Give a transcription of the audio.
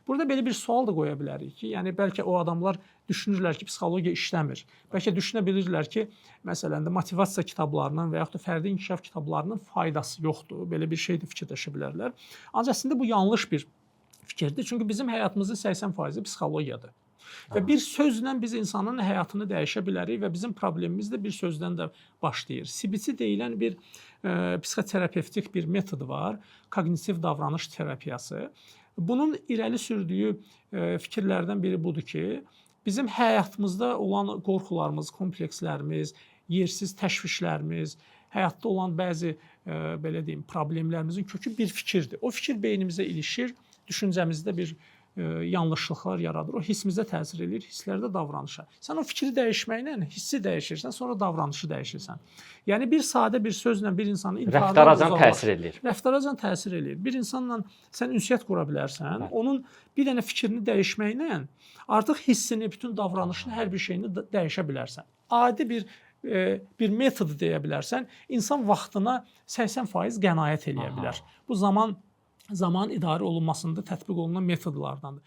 Burada belə bir sual da qoya bilərik ki, yəni bəlkə o adamlar düşünürlər ki, psixologiya işləmir. Bəlkə düşünə bilirlər ki, məsələn də motivasiya kitablarının və yaxud da fərdi inkişaf kitablarının faydası yoxdur. Belə bir şey də fikirləşə bilərlər. Ancaq əslində bu yanlış bir fikirdir. Çünki bizim həyatımızın 80% psixologiyadır. Və bir sözlə biz insanın həyatını dəyişə bilərik və bizim problemimiz də bir sözdən də başlayır. CBT deyilən bir psixoterapevtik bir metod var, koqnitiv davranış terapiyası. Bunun irəli sürdüyü fikirlərdən biri budur ki, bizim həyatımızda olan qorxularımız, komplekslərimiz, yersiz təşvişlərimiz, həyatda olan bəzi belə deyim, problemlərimizin kökü bir fikirdir. O fikir beynimizə ilişir, düşüncəmizdə bir yanlışlıqlar yaradır. O hissimizə təsir edir, hisslərdə davranışa. Sən o fikri dəyişməklə hissi dəyişirsən, sonra davranışı dəyişirsən. Yəni bir sadə bir sözlə bir insanı rəftaracan təsir edir. Rəftaracan təsir edir. Bir insanla sən ünsiyyət qura bilərsən, onun bir dənə fikrini dəyişməklə artıq hissini, bütün davranışını, hər bir şeyini dəyişə bilərsən. Adi bir metod deyə bilərsən, insan vaxtına 80% qənaət eləyə bilər. Bu zaman idarə olunmasında tətbiq olunan metodlardandır.